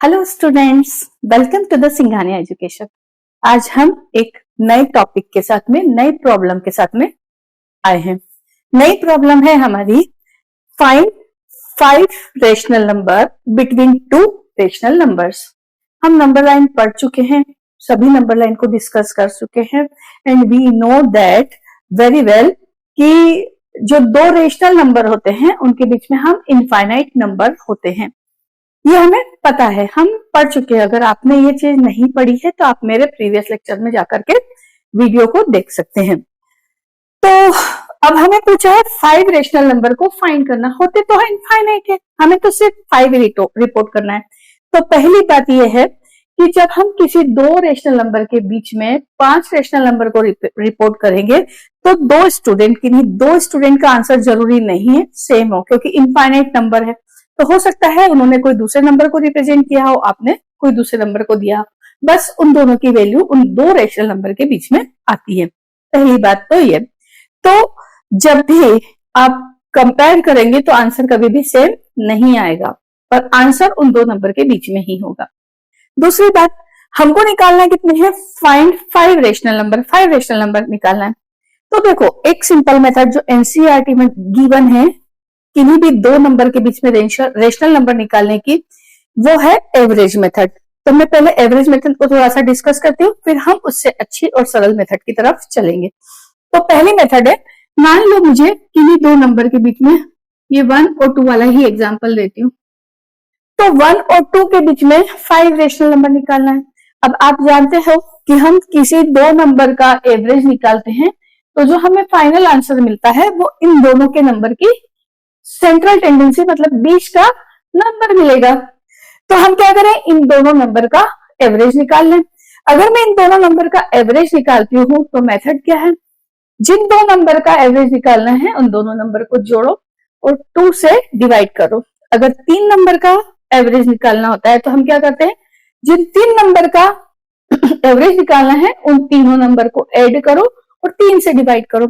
Hello students, welcome to the Singhania education. आज हम एक नए टॉपिक के साथ में, नई प्रॉब्लम के साथ में आए हैं। नई प्रॉब्लम है हमारी, find 5 rational number between 2 rational numbers. हम नंबर लाइन पढ़ चुके हैं, सभी नंबर लाइन को डिस्कस कर चुके हैं and we know that very well कि जो 2 रेशनल नंबर होते हैं उनके बीच में हम इनफाइनाइट नंबर होते हैं। ये हमें पता है, हम पढ़ चुके हैं। अगर आपने ये चीज नहीं पढ़ी है तो आप मेरे प्रीवियस लेक्चर में जाकर के वीडियो को देख सकते हैं। तो अब हमें पूछा है 5 रेशनल नंबर को फाइंड करना। होते तो इनफाइनाइट है, हमें तो सिर्फ 5 रिपोर्ट करना है। तो पहली बात यह है कि जब हम किसी 2 रेशनल नंबर के बीच में 5 रेशनल नंबर को रिपोर्ट करेंगे तो 2 स्टूडेंट की नहीं, 2 स्टूडेंट का आंसर जरूरी नहीं है सेम हो, क्योंकि इनफाइनाइट नंबर है। तो हो सकता है उन्होंने कोई दूसरे नंबर को रिप्रेजेंट किया हो, आपने कोई दूसरे नंबर को दिया, बस उन दोनों की वैल्यू उन 2 रेशनल नंबर के बीच में आती है। पहली बात तो ये। तो जब भी आप कंपेयर करेंगे तो आंसर कभी भी सेम नहीं आएगा, पर आंसर उन 2 नंबर के बीच में ही होगा। दूसरी बात, हमको निकालना कितने हैं? Find 5 rational number. 5 rational number निकालना है। तो देखो, एक सिंपल मेथड जो एनसीईआरटी में गिवन है किन्हीं भी 2 नंबर के बीच में रेशनल नंबर निकालने की, वो है एवरेज मेथड। तो मैं पहले एवरेज मेथड को थोड़ा सा डिस्कस करती हूँ, फिर हम उससे अच्छी और सरल मेथड की तरफ चलेंगे। तो पहली मेथड है, मान लो मुझे किन्हीं 2 नंबर के बीच में, ये 1 और 2 वाला ही एग्जांपल देती हूँ। तो 1 और 2 के बीच में 5 रेशनल नंबर निकालना है। अब आप जानते हो कि हम किसी 2 नंबर का एवरेज निकालते हैं तो जो हमें फाइनल आंसर मिलता है वो इन दोनों के नंबर की सेंट्रल टेंडेंसी, मतलब बीच का नंबर मिलेगा। तो हम क्या करें, इन दोनों नंबर का एवरेज निकाल लें। अगर मैं इन दोनों नंबर का एवरेज निकालती हूं तो मेथड क्या है, जिन 2 नंबर का एवरेज निकालना है उन दोनों नंबर को जोड़ो और 2 से डिवाइड करो। अगर 3 नंबर का एवरेज निकालना होता है तो हम क्या करते हैं, जिन 3 नंबर का एवरेज निकालना है उन तीनों नंबर को ऐड करो और 3 से डिवाइड करो।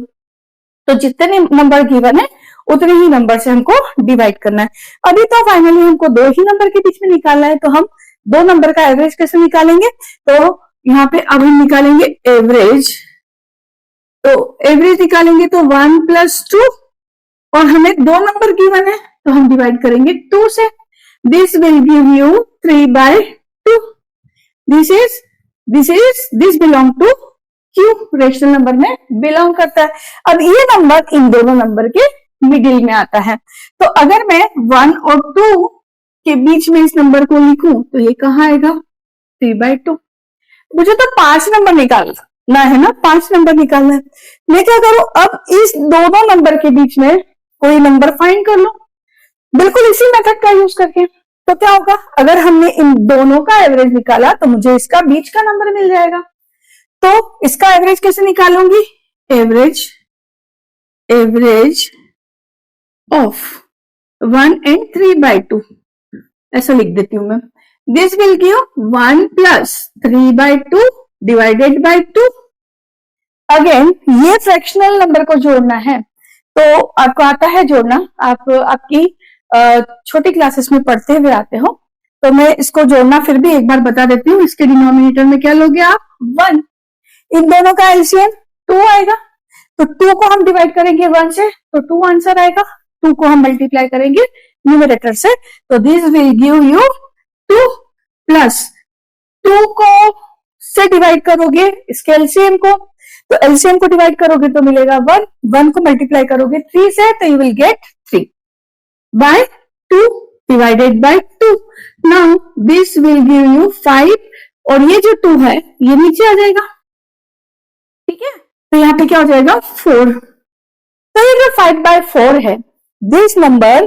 तो जितने नंबर गिवन है उतने ही नंबर से हमको डिवाइड करना है। अभी तो फाइनली हमको 2 ही नंबर के बीच में निकालना है, तो हम 2 नंबर का एवरेज कैसे निकालेंगे? तो यहाँ पे अब हम निकालेंगे एवरेज। तो एवरेज निकालेंगे तो 1 + 2, और हमें 2 नंबर गिवन है तो हम डिवाइड करेंगे 2 से। This will give you 3/2। This belong to Q rational number में बिलोंग करता है। अब ये नंबर इन दोनों नंबर के मिडिल में आता है। तो अगर मैं 1 और 2 के बीच में इस नंबर को लिखूं तो ये कहाँ आएगा? 3/2। मुझे तो 5 नंबर निकालना है ना, 5 नंबर निकालना है। मैं क्या करूं, अब इस दोनों नंबर के बीच में कोई नंबर फाइंड कर लो, बिल्कुल इसी मेथड का यूज करके। तो क्या होगा, अगर हमने इन दोनों का एवरेज निकाला तो मुझे इसका बीच का नंबर मिल जाएगा। तो इसका एवरेज कैसे निकालूंगी? एवरेज ऑफ 1 and 3/2 ऐसा लिख देती हूं मैं। This will give 1 + 3/2 divided by 2। Again ये फ्रैक्शनल नंबर को जोड़ना है, तो आपको आता है जोड़ना, आप आपकी छोटी क्लासेस में पढ़ते हुए आते हो, तो मैं इसको जोड़ना फिर भी एक बार बता देती हूँ। इसके डिनोमिनेटर में क्या लोगे आप? 1। इन दोनों का एलसीएम 2 आएगा, तो 2 को हम डिवाइड करेंगे 1 से तो 2 आंसर आएगा। 2 को हम मल्टीप्लाई करेंगे न्यूमरेटर से, तो दिस विल गिव यू 2 + 2 को से डिवाइड करोगे इसके एलसीएम को, तो एलसीएम को डिवाइड करोगे तो मिलेगा 1। 1 को मल्टीप्लाई करोगे 3 से तो you will get 3/2 divided by 2। Now this will give you 5, और ये जो 2 है ये नीचे आ जाएगा, ठीक है। तो यहाँ पे क्या हो जाएगा? 4। तो ये जो 5/4 है, दिस नंबर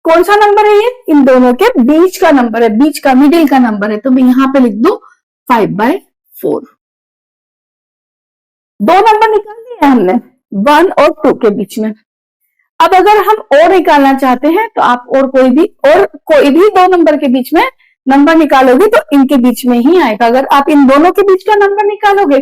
कौन सा नंबर है? ये इन दोनों के बीच का नंबर है, बीच का, मिडिल का नंबर है। तो मैं यहां पे लिख दू 5/4। 2 नंबर निकाल दिए हमने 1 और 2 के बीच में। अब अगर हम और निकालना चाहते हैं तो आप और कोई भी 2 नंबर के बीच में नंबर निकालोगे तो इनके बीच में ही आएगा। अगर आप इन दोनों के बीच का नंबर निकालोगे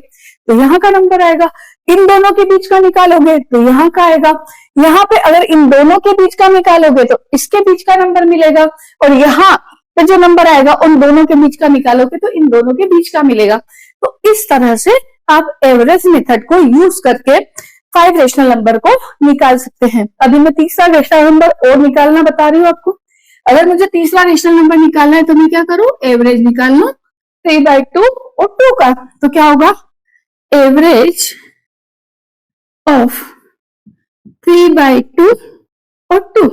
तो यहाँ का नंबर आएगा, इन दोनों के बीच का निकालोगे तो यहाँ का आएगा। यहाँ पे अगर इन दोनों के बीच का निकालोगे तो इसके बीच का नंबर मिलेगा, और यहाँ तो जो नंबर आएगा उन दोनों के बीच का निकालोगे तो इन दोनों के बीच का मिलेगा। तो इस तरह से आप एवरेज मेथड को यूज करके 5 रेशनल नंबर को निकाल सकते हैं। अभी मैं तीसरा रेशनल नंबर और निकालना बता रही हूँ आपको। अगर मुझे तीसरा रेशनल नंबर निकालना है तो मैं क्या करूं, एवरेज निकाल लूं 3/2 और 2 का। तो क्या होगा, एवरेज ऑफ 3/2 और 2।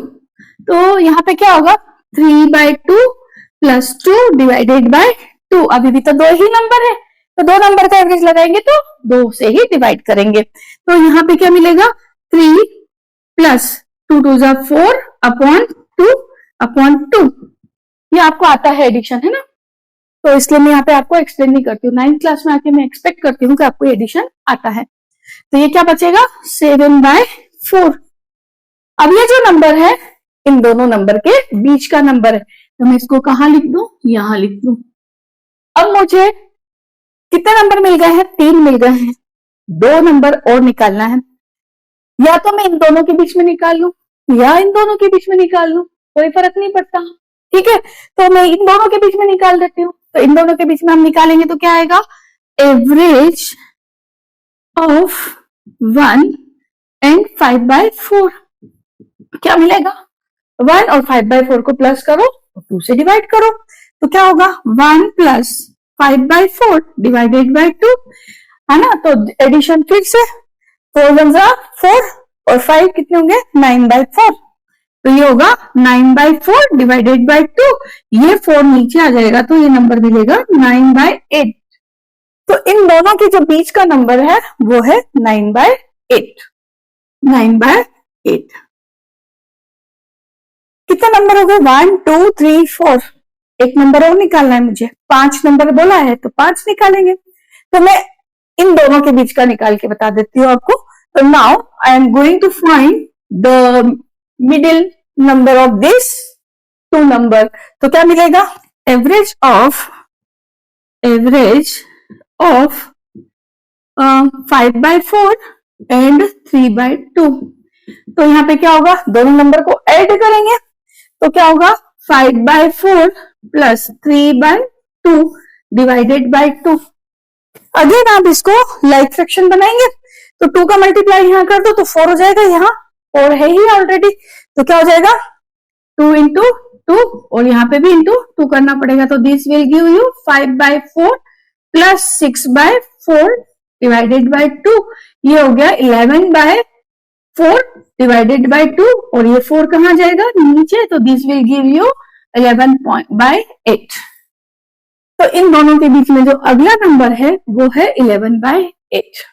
तो यहाँ पे क्या होगा, 3/2 प्लस 2 डिवाइडेड बाय 2। अभी भी तो 2 ही नंबर है, तो 2 नंबर का एवरेज लगाएंगे तो 2 से ही डिवाइड करेंगे। तो यहाँ पे क्या मिलेगा, 3 प्लस 2 2 जा 4 अपॉन 2 अपॉन 2। ये आपको आता है एडिशन, है ना, तो इसलिए मैं यहाँ पे आपको एक्सप्लेन नहीं करती हूँ। 9th क्लास में आके मैं एक्सपेक्ट करती हूँ कि आपको एडिशन आता है। तो ये क्या बचेगा, 7/4। अब ये जो नंबर है इन दोनों नंबर के बीच का नंबर है, तो मैं इसको कहां लिख दूं, यहां लिख दूं। अब मुझे कितने नंबर मिल गए हैं, 3 मिल गए हैं। 2 नंबर और निकालना है, या तो मैं इन दोनों के बीच में निकाल लूं या इन दोनों के बीच में निकाल लूं, कोई फर्क नहीं पड़ता, ठीक है। तो मैं इन दोनों के बीच में निकाल देती हूँ। तो इन दोनों के बीच में हम निकालेंगे तो क्या आएगा, एवरेज ऑफ 1 एंड 5/4। क्या मिलेगा, 1 और 5/4 को प्लस करो और 2 से डिवाइड करो। तो क्या होगा, 1 प्लस 5/4 डिवाइडेड बाय 2, है ना। तो एडिशन फिर से 4 1 4 और 5 कितने होंगे, 9/4। तो ये होगा 9/4 डिवाइडेड बाय 2। ये 4 नीचे आ जाएगा तो ये नंबर मिलेगा 9/8। तो इन दोनों के जो बीच का नंबर है वो है 9/8। 9/8 कितने नंबर हो गए, 1 2 3 4। एक नंबर और निकालना है मुझे, 5 नंबर बोला है तो 5 निकालेंगे। तो मैं इन दोनों के बीच का निकाल के बता देती हूँ आपको। तो now I am going to find the middle number of this 2 number. तो क्या मिलेगा, एवरेज ऑफ 5/4 एंड 3/2। तो यहाँ पे क्या होगा, दोनों नंबर को ऐड करेंगे तो क्या होगा, 5/4 प्लस 3/2 डिवाइडेड बाय 2। अगेन आप इसको लाइक फ्रैक्शन बनाएंगे तो 2 का मल्टीप्लाई यहाँ कर दो तो 4 हो जाएगा, यहाँ 4 है ही ऑलरेडी। तो क्या हो जाएगा, 2 इंटू 2 और यहाँ पे भी इंटू 2 करना पड़ेगा। तो this will give you 5/4 plus 6/4 divided by 2। ये हो गया 11/4 डिवाइडेड बाय 2 और ये 4 कहां जाएगा, नीचे। तो दिस विल गिव यू 11/8। तो इन दोनों के बीच में जो अगला नंबर है वो है 11/8।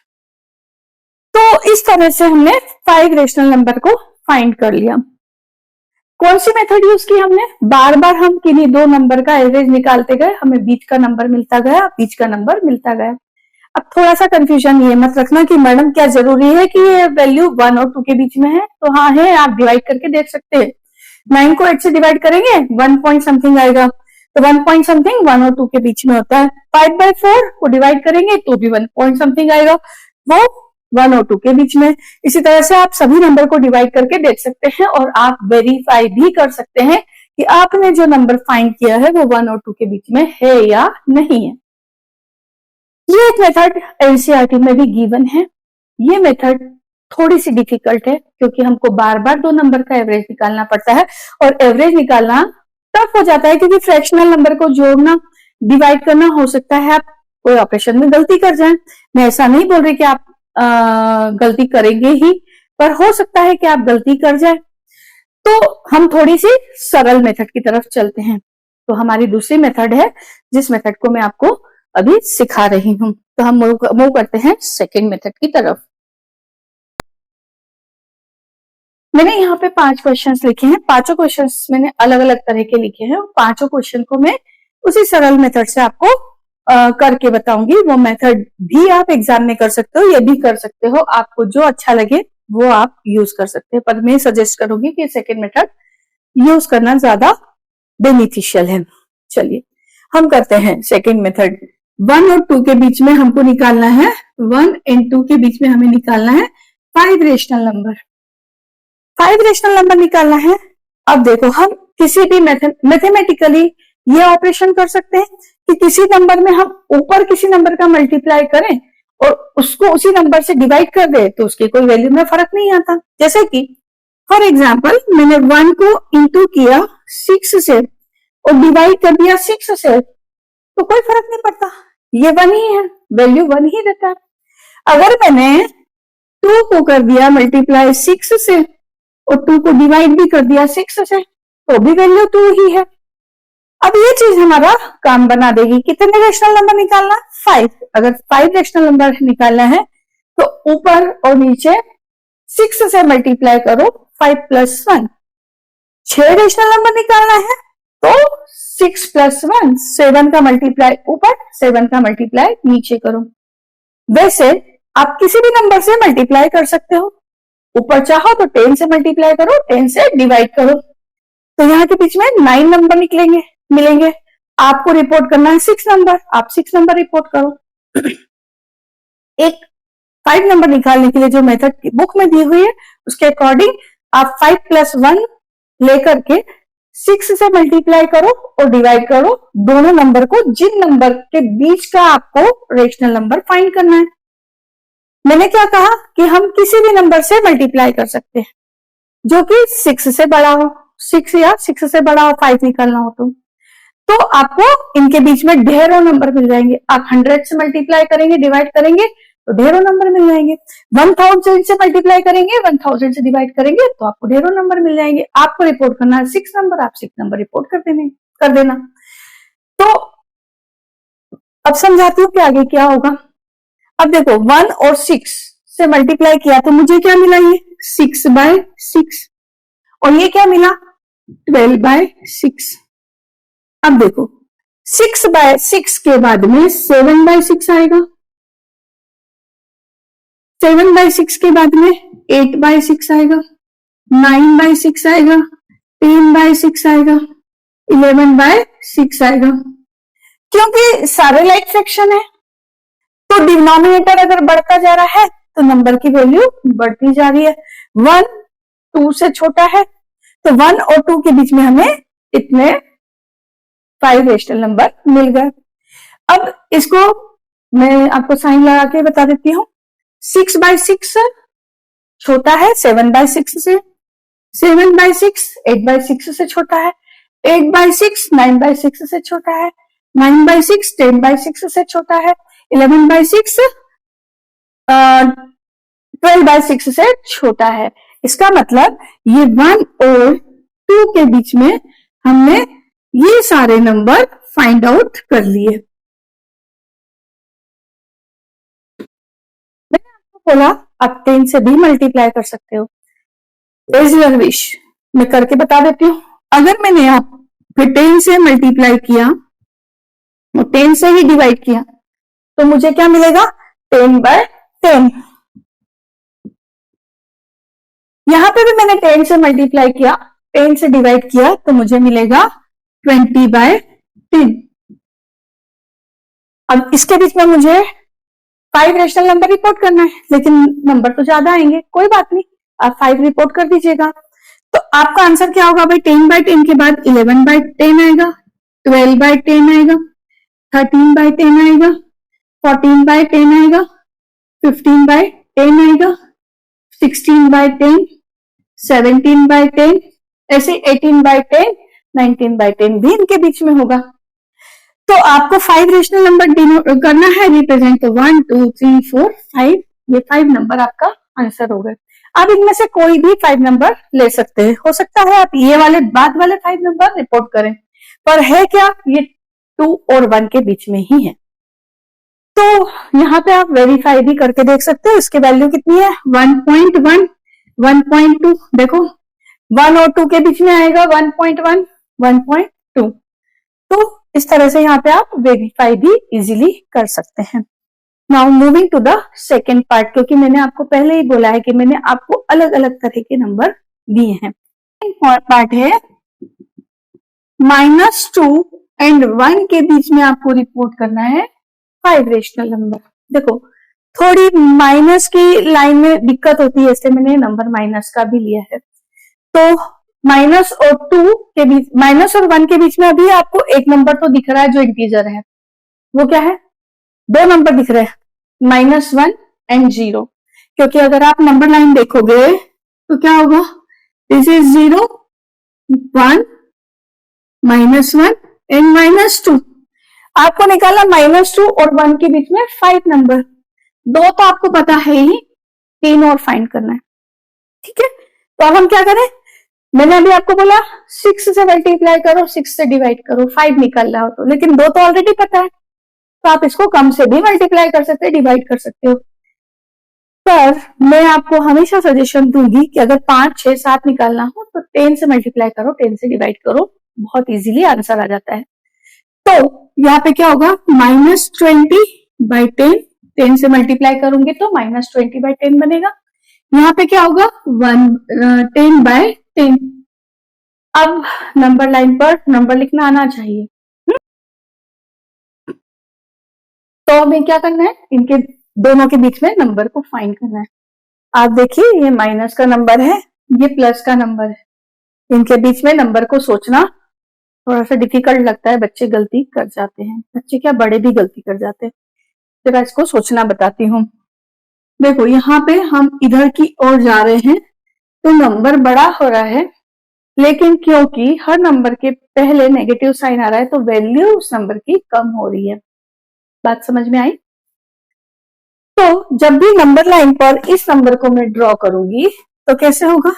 तो इस तरह से हमने 5 रेशनल नंबर को फाइंड कर लिया। कौन सी मेथड यूज की हमने, बार बार हम किन्हीं 2 नंबर का एवरेज निकालते गए, हमें बीच का नंबर मिलता गया, बीच का नंबर मिलता गया। अब थोड़ा सा कंफ्यूजन ये मत रखना कि मैडम क्या जरूरी है कि ये वैल्यू 1 और 2 के बीच में है। तो हाँ है, आप डिवाइड करके देख सकते हैं। 9 को 8 से डिवाइड करेंगे 1 पॉइंट समथिंग आएगा, तो 1 पॉइंट समथिंग 1 और 2 के बीच में होता है। 5/4 को डिवाइड करेंगे तो भी 1 पॉइंट समथिंग आएगा, वो 1 और 2 के बीच में। इसी तरह से आप सभी नंबर को डिवाइड करके देख सकते हैं और आप वेरीफाई भी कर सकते हैं कि आपने जो नंबर फाइंड किया है वो 1 और 2 के बीच में है या नहीं है। ये एक मेथड एनसीईआरटी में भी गिवन है। ये मेथड थोड़ी सी डिफिकल्ट है क्योंकि हमको बार बार 2 नंबर का एवरेज निकालना पड़ता है और एवरेज निकालना टफ हो जाता है क्योंकि फ्रैक्शनल नंबर को जोड़ना, डिवाइड करना, हो सकता है आप कोई ऑपरेशन में गलती कर जाएं। मैं ऐसा नहीं बोल रही कि आप गलती करेंगे ही, पर हो सकता है कि आप गलती कर जाए। तो हम थोड़ी सी सरल मेथड की तरफ चलते हैं। तो हमारी दूसरी मेथड है जिस मेथड को मैं आपको अभी सिखा रही हूं। तो हम मूव करते हैं सेकेंड मेथड की तरफ। मैंने यहाँ पे 5 क्वेश्चंस लिखे हैं। 5 क्वेश्चंस मैंने अलग अलग तरह के लिखे हैं और 5 क्वेश्चन को मैं उसी सरल मेथड से आपको करके बताऊंगी। वो मेथड भी आप एग्जाम में कर सकते हो, ये भी कर सकते हो, आपको जो अच्छा लगे वो आप यूज कर सकते हैं। पर मैं सजेस्ट करूंगी कि सेकेंड मेथड यूज करना ज्यादा बेनिफिशियल है। चलिए हम करते हैं सेकेंड मेथड। 1 और 2 के बीच में हमको निकालना है, 1 एंड 2 के बीच में हमें निकालना है 5 रेशनल नंबर। 5 रेशनल नंबर निकालना है। अब देखो, हम किसी भी मैथमेटिकली ये ऑपरेशन कर सकते हैं कि किसी नंबर में हम ऊपर किसी नंबर का मल्टीप्लाई करें और उसको उसी नंबर से डिवाइड कर दे तो उसकी कोई वैल्यू में फर्क नहीं आता। जैसे कि फॉर एग्जाम्पल मैंने 1 को इंटू किया 6 से और डिवाइड कर दिया 6 से, तो कोई फर्क नहीं पड़ता, ये 1 ही है, वैल्यू 1 ही रहता है। अगर मैंने 2 को कर दिया मल्टीप्लाई 6 से और 2 को डिवाइड भी कर दिया 6 से, तो भी वैल्यू 2 ही है। अब ये चीज हमारा काम बना देगी। कितने रेशनल नंबर निकालना? 5। अगर 5 रेशनल नंबर निकालना है तो ऊपर और नीचे 6 से मल्टीप्लाई करो, 5 प्लस 1। 6 रेशनल नंबर निकालना है तो 6 प्लस 1, 7 का मल्टीप्लाई ऊपर, 7 का मल्टीप्लाई नीचे करो। वैसे आप किसी भी नंबर से मल्टीप्लाई कर सकते हो। ऊपर चाहो तो 10 से मल्टीप्लाई करो, 10 से डिवाइड करो, तो यहाँ के बीच में 9 नंबर मिलेंगे। आपको रिपोर्ट करना है 6 नंबर, आप 6 नंबर रिपोर्ट करो। एक 5 नंबर निकालने के लिए जो मेथड बुक में दी हुई है उसके अकॉर्डिंग आप 5 प्लस 1 लेकर के 6 से मल्टीप्लाई करो और डिवाइड करो दोनों नंबर को, जिन नंबर के बीच का आपको रेशनल नंबर फाइंड करना है। मैंने क्या कहा कि हम किसी भी नंबर से मल्टीप्लाई कर सकते हैं जो कि 6 से बड़ा हो, 6 या 6 से बड़ा हो 5 निकालना हो तो आपको इनके बीच में ढेरों नंबर मिल जाएंगे। आप 100 से मल्टीप्लाई करेंगे, डिवाइड करेंगे तो ढेरों नंबर मिल जाएंगे। 1000 से मल्टीप्लाई करेंगे, 1000 से डिवाइड करेंगे तो आपको ढेरों नंबर मिल जाएंगे। आपको रिपोर्ट करना है 6 नंबर, आप 6 नंबर रिपोर्ट कर देना। तो अब समझाती हूँ कि आगे क्या होगा। अब देखो 1 और 6 से मल्टीप्लाई किया तो मुझे क्या मिला, ये 6/6 और ये क्या मिला 12/6। अब देखो 6/6 के बाद में 7/6 आएगा, 7/6 के बाद में 8/6 आएगा, 9/6 आएगा, 10/6 आएगा, 11/6 आएगा। क्योंकि सारे लाइक फ्रैक्शन है तो डिनोमिनेटर अगर बढ़ता जा रहा है तो नंबर की वैल्यू बढ़ती जा रही है। 1 2 से छोटा है तो 1 और 2 के बीच में हमें इतने 5 रेशनल नंबर मिल गए। अब इसको मैं आपको साइन लगा के बता देती हूँ। 6/6 छोटा है 7/6 से, 7/6 8/6 से छोटा है, 8/6 9/6 से छोटा है, 9/6 10/6 से छोटा है, 11/6 12/6 से छोटा है। इसका मतलब ये 1 और 2 के बीच में हमने ये सारे नंबर फाइंड आउट कर लिए। मैंने आपको बोला आप 10 से भी मल्टीप्लाई कर सकते हो, एज योर विश। मैं करके बता देती हूँ। अगर मैंने यहाँ पे 10 से मल्टीप्लाई किया और 10 से ही डिवाइड किया तो मुझे क्या मिलेगा 10/10। यहां पे भी मैंने 10 से मल्टीप्लाई किया, 10 से डिवाइड किया तो मुझे मिलेगा 20/10। अब इसके बीच में मुझे 5 रेशनल नंबर रिपोर्ट करना है, लेकिन नंबर तो ज्यादा आएंगे, कोई बात नहीं, आप 5 रिपोर्ट कर दीजिएगा। तो आपका आंसर क्या होगा भाई, 10/10 के बाद 11/10 आएगा, 12/10 आएगा, 13/10 आएगा, 14/10 आएगा, 15/10 आएगा, 16/10, 17/10, ऐसे 18/10, 19/10 भी इनके बीच में होगा। तो आपको 5 रेशनल नंबर करना है रिप्रेजेंट, तो 1 2 3 4 5, ये 5 नंबर आपका आंसर हो गए। आप इनमें से कोई भी 5 नंबर ले सकते हैं। हो सकता है आप ये वाले बाद वाले 5 नंबर रिपोर्ट करें, पर है क्या ये 2 और 1 के बीच में ही है। तो यहाँ पे आप वेरीफाई भी करके देख सकते हो। इसकी वैल्यू कितनी है 1.1, 1.2, देखो 1 और 2 के बीच में आएगा 1.1, 1.2। तो इस तरह से यहाँ पे आप वेरीफाई भी इजीली कर सकते हैं। Now moving to the second part, क्योंकि मैंने आपको पहले ही बोला है कि मैंने आपको अलग अलग तरह के नंबर दिए हैं। पार्ट है -2 एंड 1 के बीच में आपको रिपोर्ट करना है 5 रेशनल नंबर। देखो थोड़ी माइनस की लाइन में दिक्कत होती है, इसलिए मैंने नंबर माइनस का भी लिया है। तो माइनस और 2 के बीच, माइनस और 1 के बीच में अभी आपको एक नंबर तो दिख रहा है जो इंटीजर है, वो क्या है, 2 नंबर दिख रहे हैं, -1 एंड 0। क्योंकि अगर आप नंबर लाइन देखोगे तो क्या होगा, दिस इज 0, 1, -1 एंड -2। आपको निकाला -2 और 1 के बीच में 5 नंबर, 2 तो आपको पता है ही, 3 और फाइंड करना है। ठीक है, तो अब हम क्या करें, मैंने अभी आपको बोला 6 से मल्टीप्लाई करो, 6 से डिवाइड करो, 5 निकल रहा हो तो, लेकिन 2 तो ऑलरेडी पता है, तो आप इसको कम से भी मल्टीप्लाई कर सकते हो, डिवाइड कर सकते हो। पर मैं आपको हमेशा सजेशन दूंगी कि अगर 5, 6, 7 निकालना हो तो 10 से मल्टीप्लाई करो, 10 से डिवाइड करो, बहुत इजीली आंसर आ जाता है। तो यहाँ पे क्या होगा, -20/10, 10 से मल्टीप्लाई करूंगे तो -20/10 बनेगा। यहाँ पे क्या होगा, 10/10। अब नंबर लाइन पर नंबर लिखना आना चाहिए। तो हमें क्या करना है, इनके दोनों के बीच में नंबर को फाइंड करना है। आप देखिए, ये माइनस का नंबर है, ये प्लस का नंबर है, इनके बीच में नंबर को सोचना थोड़ा सा डिफिकल्ट लगता है, बच्चे गलती कर जाते हैं, बच्चे क्या बड़े भी गलती कर जाते हैं। जरा इसको सोचना बताती हूँ। देखो यहाँ पे हम इधर की ओर जा रहे हैं तो नंबर बड़ा हो रहा है, लेकिन क्योंकि हर नंबर के पहले नेगेटिव साइन आ रहा है तो वैल्यू उस नंबर की कम हो रही है। बात समझ में आई? तो जब भी नंबर लाइन पर इस नंबर को मैं ड्रॉ करूंगी तो कैसे होगा,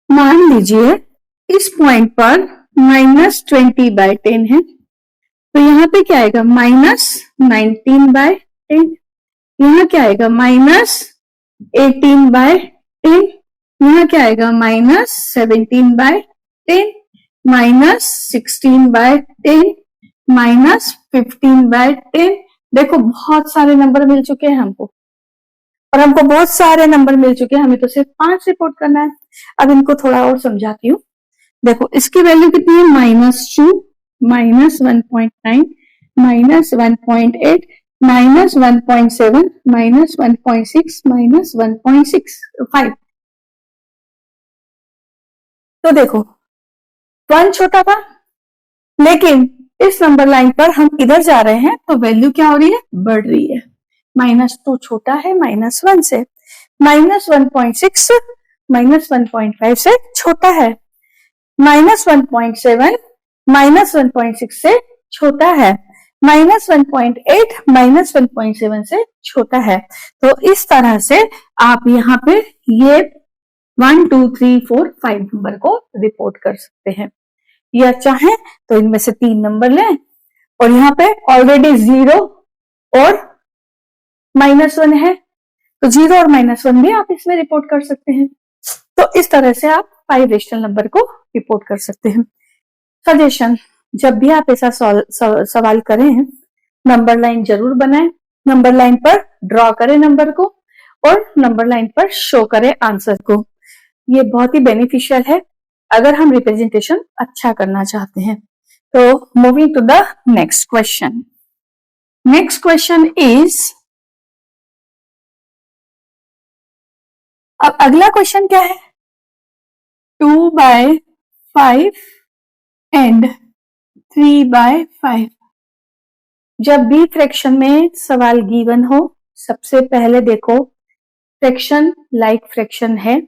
मान लीजिए इस पॉइंट पर -20/10 है, तो यहाँ पे क्या आएगा, -19/10। यहाँ क्या आएगा, -18/10। यहाँ क्या आएगा, -17/10, -16/10, -15/10। देखो बहुत सारे नंबर मिल चुके हैं हमको, और हमको बहुत सारे नंबर मिल चुके हैं, हमें तो सिर्फ 5 रिपोर्ट करना है। अब इनको थोड़ा और समझाती हूँ। देखो इसकी वैल्यू कितनी है, -2, -1.9, -1.8, -1.7, -1.6, -1.65। तो देखो 1 छोटा था, लेकिन इस नंबर लाइन पर हम इधर जा रहे हैं तो वैल्यू क्या हो रही है, बढ़ रही है। -2 छोटा है -1 से, -1.6 -1.5 से छोटा है, -1.7 -1.6 से छोटा है, -1.8 -1.7 से छोटा है। तो इस तरह से आप यहाँ पे ये 1, 2, 3, 4, 5 नंबर को रिपोर्ट कर सकते हैं, या चाहे तो इनमें से 3 नंबर लें, और यहाँ पे ऑलरेडी 0 और -1 है तो 0 और -1 भी आप इसमें रिपोर्ट कर सकते हैं। तो इस तरह से आप 5 रेशनल नंबर को रिपोर्ट कर सकते हैं। सजेशन, जब भी आप ऐसा सवाल करें, नंबर लाइन जरूर बनाएं, नंबर लाइन पर ड्रॉ करें नंबर को, और नंबर लाइन पर शो करें आंसर को। ये बहुत ही बेनिफिशियल है अगर हम रिप्रेजेंटेशन अच्छा करना चाहते हैं। तो moving to the next question. Next question is, अब अगला क्वेश्चन क्या है, 2/5 एंड 3/5। जब भी फ्रैक्शन में सवाल गिवन हो, सबसे पहले देखो फ्रैक्शन लाइक फ्रैक्शन है।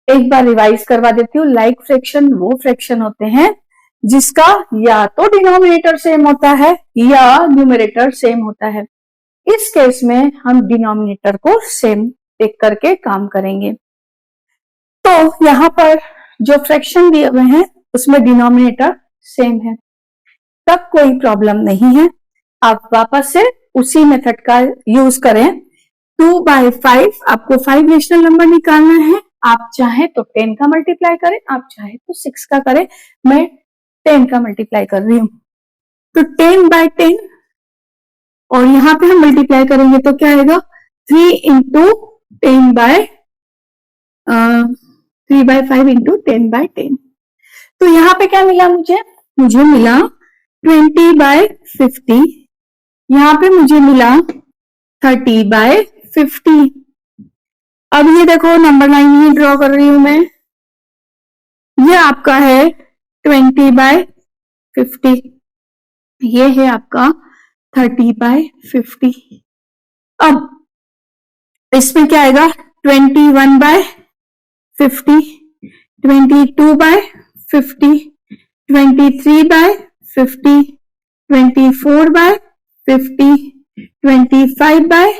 एक बार रिवाइज करवा देती हूँ, लाइक फ्रैक्शन वो फ्रैक्शन होते हैं जिसका या तो डिनोमिनेटर सेम होता है या न्यूमरेटर सेम होता है। इस केस में हम डिनोमिनेटर को सेम देख करके काम करेंगे। तो यहाँ पर जो फ्रैक्शन दिए हुए हैं उसमें डिनोमिनेटर सेम है, तब कोई प्रॉब्लम नहीं है। आप वापस से उसी मेथड का यूज करें। 2/5, आपको 5 रेशनल नंबर निकालना है। आप चाहे तो 10 का मल्टीप्लाई करें, आप चाहे तो 6 का करें, मैं 10 का मल्टीप्लाई कर रही हूं। तो 10/10, और यहाँ पे हम मल्टीप्लाई करेंगे तो क्या आएगा, 3 इंटू 3/5 इंटू 10/10। तो यहाँ पे क्या मिला मुझे मिला 20/50। यहाँ पे मुझे मिला 30/50। अब ये देखो नंबर लाइन ही ड्रॉ कर रही हूं मैं, ये आपका है 20/50, ये है आपका 30/50। अब इसमें क्या आएगा 21/50, 22/50, 23/50, 24/50, 25/50,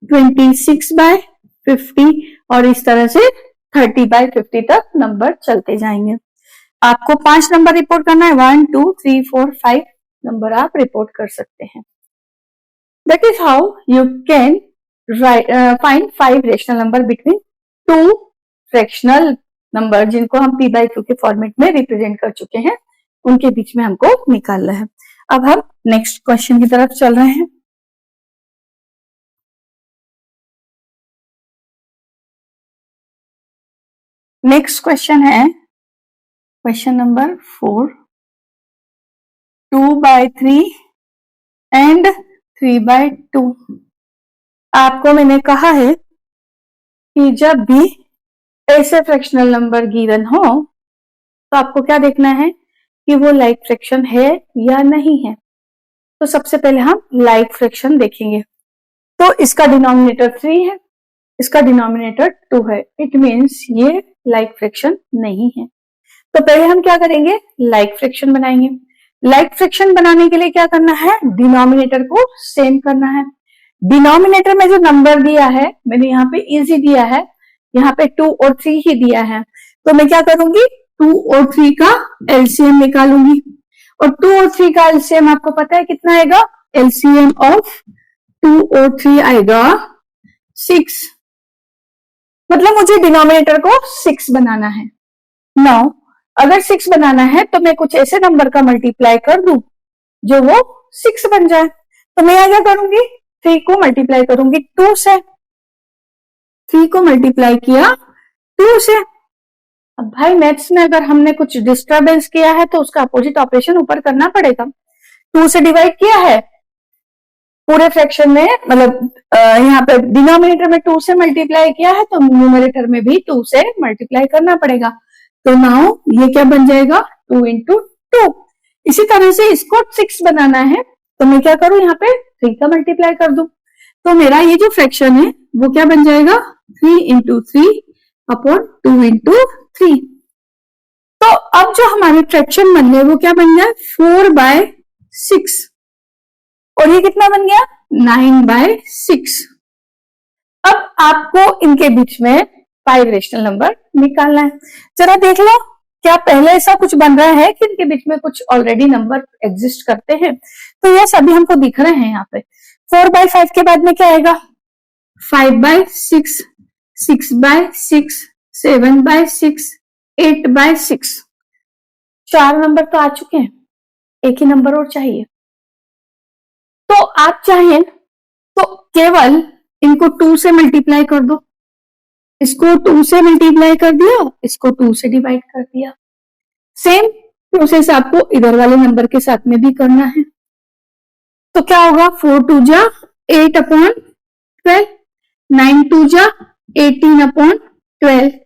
26/50 और इस तरह से 30/50 तक नंबर चलते जाएंगे। आपको 5 नंबर रिपोर्ट करना है, 1 2 3 4 5 नंबर आप रिपोर्ट कर सकते हैं। That is how you can find 5 rational number between 2 fractional number जिनको हम p/q के फॉर्मेट में रिप्रेजेंट कर चुके हैं, उनके बीच में हमको निकालना है। अब हम नेक्स्ट क्वेश्चन की तरफ चल रहे हैं। नेक्स्ट क्वेश्चन है क्वेश्चन नंबर 4, 2/3 एंड 3/2। आपको मैंने कहा है कि जब भी ऐसे फ्रैक्शनल नंबर गिवन हो तो आपको क्या देखना है कि वो लाइक फ्रैक्शन है या नहीं है। तो सबसे पहले हम लाइक फ्रैक्शन देखेंगे। तो इसका डिनोमिनेटर 3 है, इसका डिनोमिनेटर 2 है, इट मीन्स ये लाइक फ्रैक्शन नहीं है। तो पहले हम क्या करेंगे, लाइक फ्रैक्शन बनाएंगे। लाइक फ्रैक्शन बनाने के लिए क्या करना है, डिनोमिनेटर को सेम करना है। डिनोमिनेटर में जो नंबर दिया है मैंने यहाँ पे इजी दिया है, यहाँ पे 2 और 3 ही दिया है। तो मैं क्या करूंगी, 2 और 3 का एलसीएम निकालूंगी। और 2 और 3 का एलसीएम आपको पता है कितना आएगा, एलसीएम ऑफ 2 और 3 आएगा 6। मतलब मुझे डिनोमिनेटर को 6 बनाना है। नाउ अगर 6 बनाना है तो मैं कुछ ऐसे नंबर का मल्टीप्लाई कर दूं जो वो 6 बन जाए। तो मैं क्या करूंगी, 3 को मल्टीप्लाई करूंगी 2 से। 3 को मल्टीप्लाई किया 2 से। अब भाई मैथ्स में अगर हमने कुछ डिस्टरबेंस किया है तो उसका अपोजिट ऑपरेशन ऊपर करना पड़ेगा। 2 से डिवाइड किया है पूरे फ्रैक्शन में, मतलब यहाँ पे डिनोमिनेटर में 2 से मल्टीप्लाई किया है तो न्यूमरेटर में भी 2 से मल्टीप्लाई करना पड़ेगा। तो नाउ ये क्या बन जाएगा, 2 into 2। इसी तरह से इसको 6 बनाना है तो मैं क्या करूं, यहाँ पे 3 का मल्टीप्लाई कर दूं। तो मेरा ये जो फ्रैक्शन है वो क्या बन जाएगा, 3 into 3 अपॉन 2 into 3। तो अब जो हमारे फ्रैक्शन बन गए वो क्या बन गया, 4/6। और ये कितना बन गया, 9/6। अब आपको इनके बीच में 5 रेशनल नंबर निकालना है। जरा देख लो क्या पहले ऐसा कुछ बन रहा है कि इनके बीच में कुछ ऑलरेडी नंबर एग्जिस्ट करते हैं। तो ये सभी हमको दिख रहे हैं। यहाँ पे 4/5 के बाद में क्या आएगा, 5/6, 6/6, 7/6, 8/6। 4 नंबर तो आ चुके हैं, एक ही नंबर और चाहिए। तो आप चाहें तो केवल इनको 2 से मल्टीप्लाई कर दो। इसको 2 से मल्टीप्लाई कर दिया, इसको 2 से डिवाइड कर दिया। सेम प्रोसेस आपको इधर वाले नंबर के साथ में भी करना है। तो क्या होगा, 4 2 जा 8/12, 9 2 जा 18/12।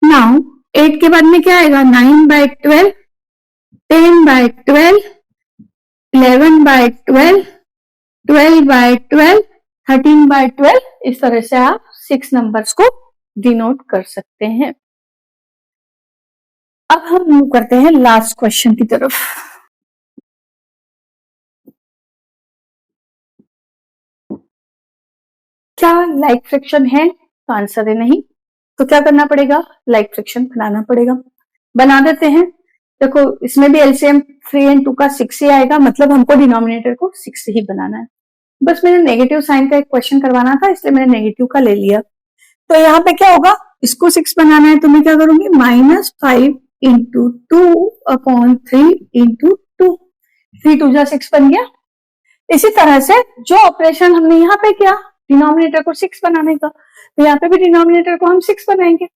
नाउ 8 के बाद में क्या आएगा, 9/12, 10/12, 11/12, 12/12, 13/12। इस तरह से आप 6 नंबर्स को डिनोट कर सकते हैं। अब हम मूव करते हैं लास्ट क्वेश्चन की तरफ। क्या लाइक फ्रैक्शन है, तो आंसर है नहीं। तो क्या करना पड़ेगा, लाइक फ्रैक्शन बनाना पड़ेगा। बना देते हैं। देखो इसमें भी एलसीएम 3 and 2 का 6 ही आएगा, मतलब हमको डिनोमिनेटर को 6 ही बनाना है। बस मैंने नेगेटिव साइन का एक क्वेश्चन करवाना था इसलिए मैंने नेगेटिव का ले लिया। तो यहाँ पे क्या होगा, इसको 6 बनाना है तो मैं क्या करूंगी, -5 into 2/3 into 2। 3 2 जा 6 बन गया। इसी तरह से जो ऑपरेशन हमने यहाँ पे किया डिनोमिनेटर को 6 बनाने का, तो यहाँ पे भी डिनोमिनेटर को हम 6 बनाएंगे।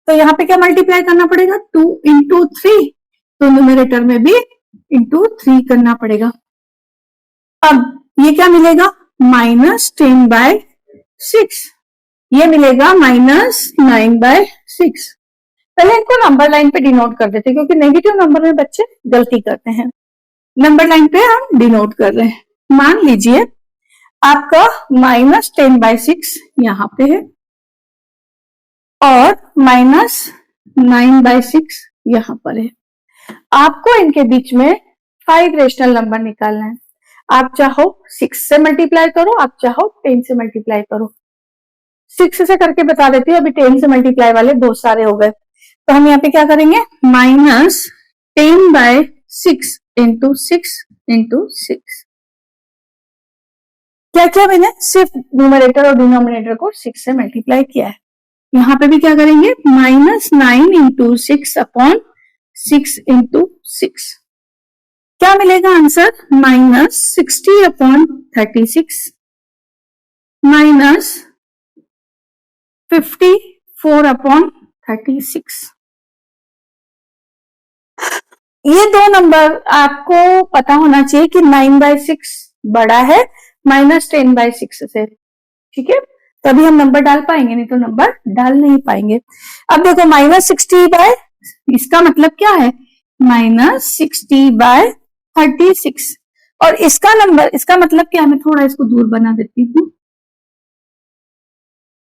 तो यहाँ पे क्या मल्टीप्लाई करना पड़ेगा, 2 into 3। तो न्यूमरेटर में भी into 3 करना पड़ेगा। अब ये क्या मिलेगा, -10/6। ये मिलेगा -9/6। पहले इनको नंबर लाइन पे डिनोट कर देते हैं, क्योंकि नेगेटिव नंबर में बच्चे गलती करते हैं। नंबर लाइन पे हम डिनोट कर रहे हैं। मान लीजिए आपका -10/6 यहाँ पे है और -9/6 यहाँ पर है। आपको इनके बीच में 5 रेशनल नंबर निकालना है। आप चाहो 6 से मल्टीप्लाई करो, आप चाहो 10 से मल्टीप्लाई करो। 6 से करके बता देती हूँ, अभी 10 से मल्टीप्लाई वाले बहुत सारे हो गए। तो हम यहाँ पे क्या करेंगे, -10/6 इंटू 6 इंटू 6। क्या किया मैंने, सिर्फ न्यूमरेटर और डिनोमिनेटर को 6 से मल्टीप्लाई किया है। यहाँ पे भी क्या करेंगे, -9 इंटू 6 अपॉन 6 इंटू 6। क्या मिलेगा आंसर, -60 अपॉन 36 माइनस 54 अपॉन 36। ये दो नंबर आपको पता होना चाहिए कि 9/6 बड़ा है -10/6 से, ठीक है। तभी हम नंबर डाल पाएंगे, नहीं तो नंबर डाल नहीं पाएंगे। अब देखो -60 इसका मतलब क्या है, -60/36 और इसका नंबर, इसका मतलब क्या है, मैं थोड़ा इसको दूर बना देती हूँ,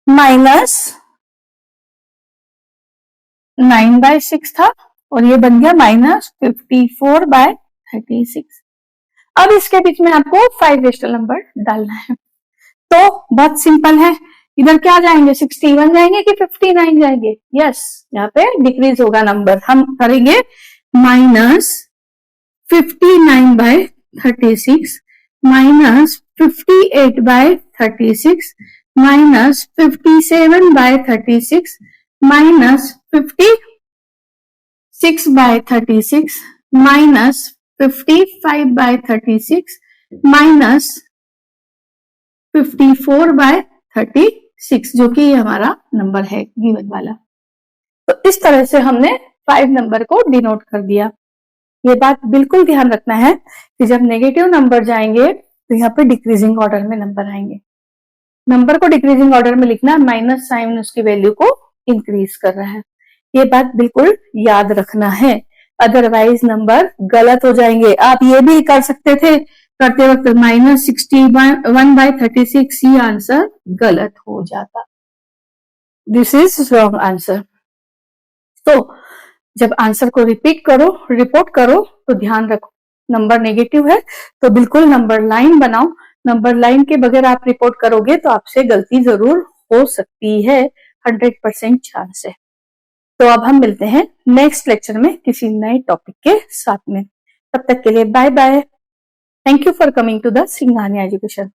-9/6 था और ये बन गया -54/36। अब इसके बीच में आपको 5 रेशनल नंबर डालना है। तो बहुत सिंपल है, इधर क्या जाएंगे, 61 जाएंगे कि 59 जाएंगे, यस, यहाँ पे डिक्रीज होगा नंबर। हम करेंगे -59/36 -58/36 -57/36 -56/36 -55/36 -54/36, जो कि हमारा नंबर है गिवन वाला। तो इस तरह से हमने 5 नंबर को डिनोट कर दिया। ये बात बिल्कुल ध्यान रखना है कि जब नेगेटिव नंबर जाएंगे तो यहाँ पे डिक्रीजिंग ऑर्डर में नंबर आएंगे। नंबर को डिक्रीजिंग ऑर्डर में लिखना, माइनस साइन उसकी वैल्यू को इंक्रीज कर रहा है। ये बात बिल्कुल याद रखना है, अदरवाइज नंबर गलत हो जाएंगे। आप ये भी कर सकते थे करते वक्त -61/36, ये आंसर गलत हो जाता। This is wrong answer. तो जब आंसर को रिपोर्ट करो तो ध्यान रखो, नंबर नेगेटिव है तो बिल्कुल नंबर लाइन बनाओ। नंबर लाइन के बगैर आप रिपोर्ट करोगे तो आपसे गलती जरूर हो सकती है, 100% चांस है। तो अब हम मिलते हैं नेक्स्ट लेक्चर में किसी नए टॉपिक के साथ में। तब तक के लिए bye bye. Thank you for coming to the Singhania Education.